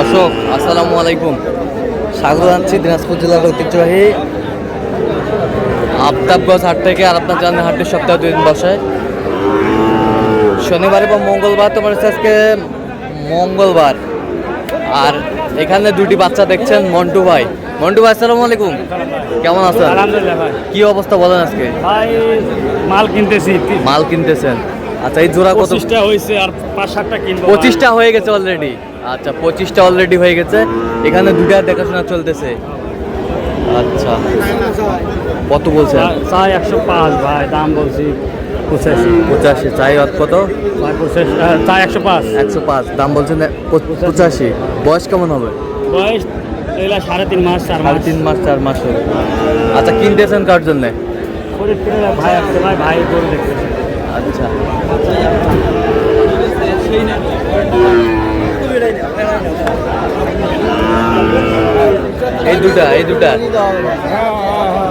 দর্শক আসসালামু আলাইকুম, স্বাগত জানাচ্ছি দিনাজপুর জেলার ঐতিহ্যবাহী আফতাবগঞ্জ হাট থেকে। আর আপনার জানেন হাটের সপ্তাহে 2 দিন বসায়, শনিবার এবং মঙ্গলবার। তোমার হচ্ছে আজকে মঙ্গলবার। আর এখানে দুটি বাচ্চা দেখছেন, মন্টু ভাই। মন্টু ভাই আসসালামু আলাইকুম, কেমন আছেন? আলহামদুলিল্লাহ ভাই। কি অবস্থা বলেন আজকে? ভাই মাল কিনতেছি। মাল কিনতেছেন? আচ্ছা, এই জোড়া কত? 25টা হয়েছে আর 5-7টা কিনবো। 25টা হয়ে গেছে অলরেডি। আচ্ছা, 25টা অলরেডি হয়ে গেছে। এখানে দুটা দেখাশোনা চলতেছে। আচ্ছা, কত বলছেন? চাই 105 ভাই, দাম বলছি 85। চাই কত? চাই 105। 105 দাম বলছেন। 85। বয়স কেমন হবে? বয়স এগুলা 3.5 মাস 4 মাস। 3.5 মাস 4 মাস হবে। আচ্ছা, কিনতেছেন কার জন্যে? ভাই আসছে, ভাই গরু দেখতেছে। আচ্ছা, এই দুটা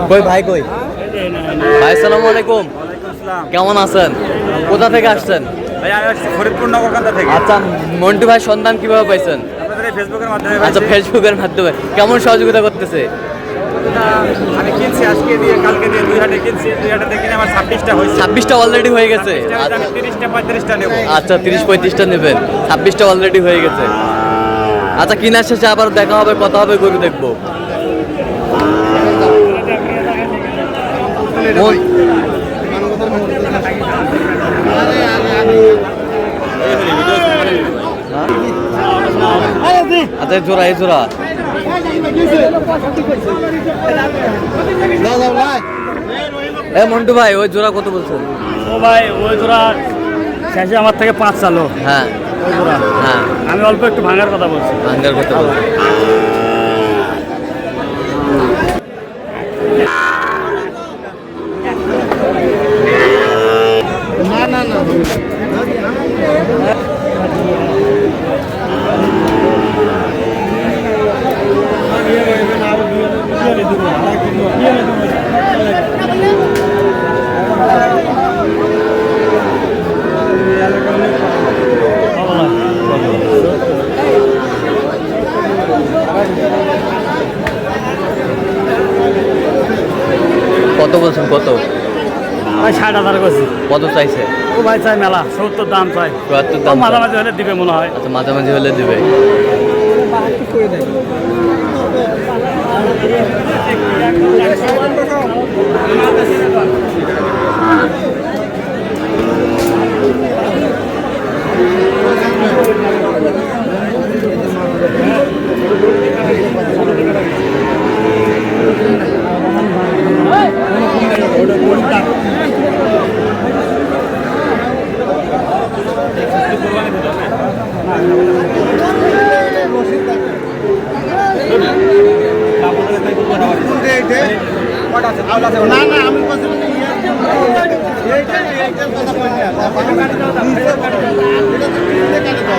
কই ভাই, কই ভাই? আসসালামু আলাইকুম, কেমন আছেন? কোথা থেকে আসছেন? ফরিদপুর নগরকান্দা থেকে। আচ্ছা, মন্টু ভাই সন্ধান কিভাবে পাইছেন? আপনাদের ফেসবুকের মাধ্যমে। আচ্ছা, ফেসবুকের মাধ্যমে। কেমন সহযোগিতা করতেছে? আমি কিনছি আজকে দিয়ে, কালকে দিয়ে 2 হাটে কিনছি। 2 হাটে থেকে আমার 26টা হয়েছে। 26টা অলরেডি হয়ে গেছে। আমি 30টা-35টা নেব। আচ্ছা, 30-35টা নেবেন। 26টা অলরেডি হয়ে গেছে। আচ্ছা, কিনার শেষে আবার দেখা হবে, কথা হবে, গরু দেখবো। আচ্ছা, এই জোড়া মন্টু ভাই, ওই জোড়া কত বলছেন? ও ভাই, ওই জোড়া শেষে আমার থেকে 5 চালো। হ্যাঁ, ওই জোড়া হ্যাঁ, আমি অল্প একটু ভাঙার কথা বলছি। ভাঙ্গার কথা বলছেন। কত বলছেন? কত? ভাই 60,000 করছি। কত চাইছে? ও ভাই চাই মেলা 70 দাম চাই। 70 দাম? মাঝামাঝি হলে দিবে মনে হয়। আচ্ছা, মাঝামাঝি হলে দিবে।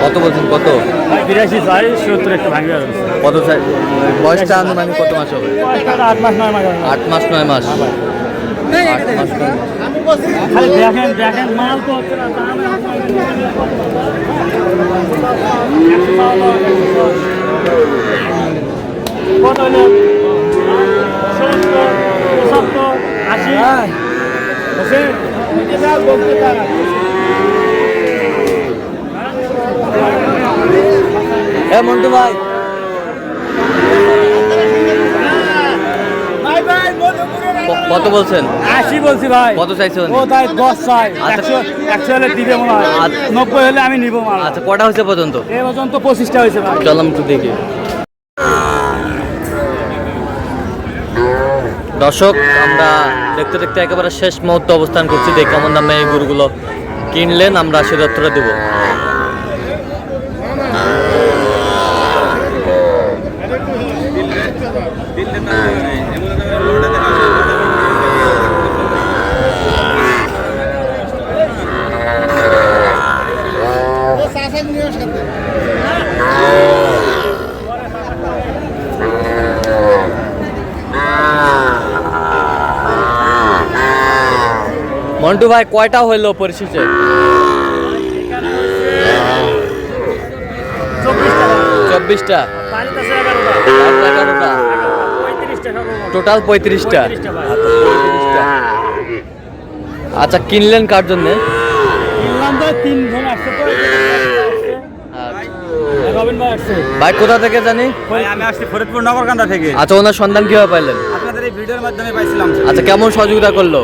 কত বলছেন? কত? 82 চাই, 70 একটু ভাঙবে। কত চাই? বয়সটা আনুমানিক কত মাস হবে? 8 মাস 9 মাস। 8 মাস 9 মাস। 8 মাস 9 মাস। খালি দেখেন মাল তো হচ্ছে না, দাম কত হলো? 70, 75, 80 বসে মন্টু ভাই, কত বলছেন? 80 বলছি ভাই। কত চাইছেন? ও তাই 10 চাই। আচ্ছা। 100 হলে দিবে মনে হয়। 90 হলে আমি নিব মাল। আচ্ছা, কটা হয়েছে পর্যন্ত? এই পর্যন্ত 25টা হয়েছে ভাই। চলাম একটু দেখি। দর্শক, আমরা দেখতে দেখতে একেবারে শেষ মুহূর্তে অবস্থান করছি। দেখি কেমন দামে এই গরুগুলো কিনলেন, আমরা সে তথ্যটা দেবো। মন্টু ভাই, কয়টা হইলো পরিশেষে? 24 24টা, বাড়িতে আছে 11টা, 11টা, 35টা সর্বমোট। টোটাল 35টা। 35টা ভাই। আচ্ছা 35টা। আচ্ছা কিনলেন কার জন্যে? কিনলাম তো 3 জন আসছে তো, রবিন ভাই আসছে। ভাই কোথা থেকে জানি? ভাই আমি আসছি ফরিদপুর নগরকান্দা থেকে। আচ্ছা ওনার সন্ধান কিভাবে পাইলেন? আপনাদের এই ভিডিওর মাধ্যমে পাইছিলাম। আচ্ছা কেমন সহযোগিতা করলো?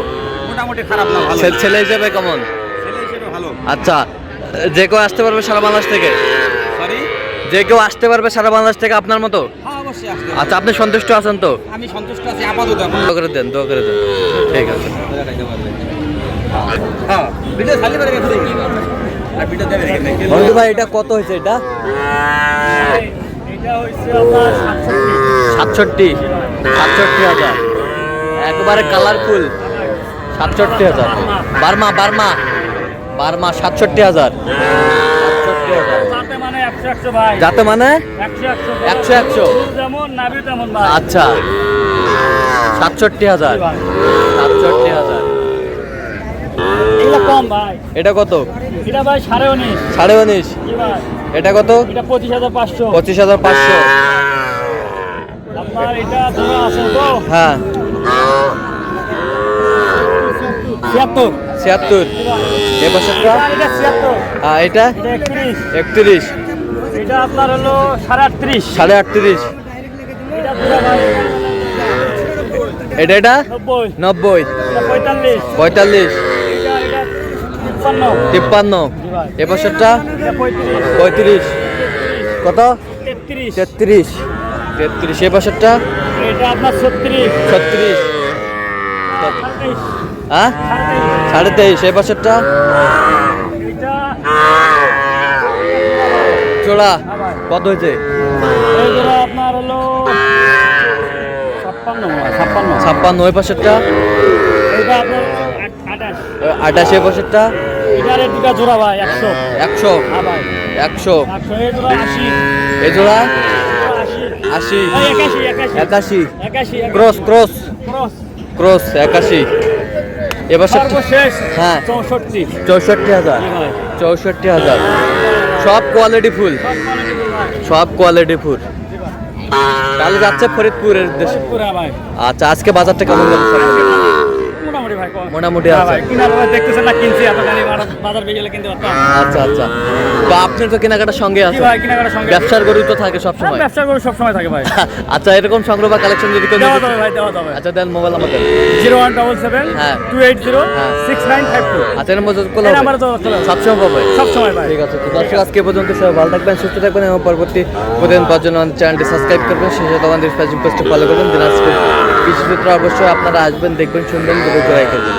মোটামুটি খারাপ না, ভালো। ছেলে হিসেবে কেমন? ছেলে হিসেবে ভালো। আচ্ছা যে কেউ আসতে পারবে সারা বাংলাদেশ থেকে? সরি? যে কেউ আসতে পারবে সারা বাংলাদেশ থেকে আপনার মতো? হ্যাঁ অবশ্যই আসতে হবে। আচ্ছা আপনি সন্তুষ্ট আছেন তো? আমি সন্তুষ্ট আছি আপাতত এখন। দোয়া করে দেন, দোয়া করে দেন। ঠিক আছে। হ্যাঁ ভিডিও খালি করে গেছে আর ভিডিও দেবে রেখে বন্ধু ভাই এটা কত হয়েছে এটা? এটা হচ্ছে আপনার 67। 67,000 একেবারে কালারফুল। 67,000 বার্মা বার্মা বার্মা 67,000 যাতে মানে 100 ভাই, যাতে মানে 100 100 যেমন নাবি তেমন ভাই। আচ্ছা 67,000 67,000 এগুলো কম ভাই। এটা কত? এটা ভাই 19.5। 19.5 জি ভাই। এটা কত? এটা 25,500। 25,500 আপনার এটা ধরো আছে তো হ্যাঁ 76। 76 এ বছরটা এটা 76। হ্যাঁ এটা এটা 31। 31 এটা আপনার হলো 38.5। 38.5 এটা পুরো ভাই এটা এটা 90। 90 এটা 45। 45 এটা 53। 53 জি ভাই। এ বছরটা এটা 35। 35 কত? 33। 33 33 এ বছরটা এটা আপনার 36। 36 38। হ্যাঁ 23.5 এ বছরটা এটা জোড়া হ্যাঁ ভাই। কত হয়েছে? এইগুলো আপনার হলো 56। 56 ওই বছরটা এটা আপনার 28। 28 এ বছরটা এটার এই দুটা জোড়া ভাই 100। 100 হ্যাঁ ভাই 100 100 এই জোড়া 80। এ জোড়া 80। 80 এই 81। 81 81। Cross cross cross. ক্রস 81 এ বছর সর্বশেষ হ্যাঁ 64। 64,000 জি ভাই। 64,000 সব কোয়ালিটি ফুল, সব কোয়ালিটি ফুল। তাহলে যাচ্ছে ফরিদপুরের উদ্দেশ্যে। পুরা ভাই আচ্ছা আজকে বাজারটা কেমন যাচ্ছে? মোটামুটি ভাই কম। মোটামুটি হ্যাঁ আছে। ভাই কিনার ভাই দেখতেছেন না কিনছি এতখানি বাজার বেজে গেলে কিনতে পারতাম। আচ্ছা আচ্ছা তো আপনার তো কেনাকাটার সঙ্গে জি আছে, ভাই কেনাকাটার সঙ্গে ব্যবসার গরু তো থাকে সব সময়। ব্যবসা করে সব সময় থাকে ভাই। আচ্ছা এরকম সংগ্রহ বা কালেকশন যদি কেউ দেওয়া নিতে- যাবে ভাই, দেওয়া যাবে। আচ্ছা দেন মোবাইল আমাদের 0177 হ্যাঁ। 280 হ্যাঁ। 6952। আচ্ছা এর মধ্যে এই করলে নাম্বারে তো চলে আসবে। সবসময় পাবে। সব সময় ভাই। ঠিক আছে তো দর্শক আজকে এ পর্যন্ত সবাই ভালো থাকবেন, সুস্থ থাকবেন এবং পরবর্তী প্রতিদিন পাওয়ার জন্য আমাদের চ্যানেলটি সাবস্ক্রাইব করবেন, সেই সাথে আমাদের ফেসবুক পেজটি ফলো করবেন। দিনাজপুর কৃষি সূত্র অবশ্যই আপনারা আসবেন, দেখবেন, শুনবেন, দুটো জোড়াই করবেন।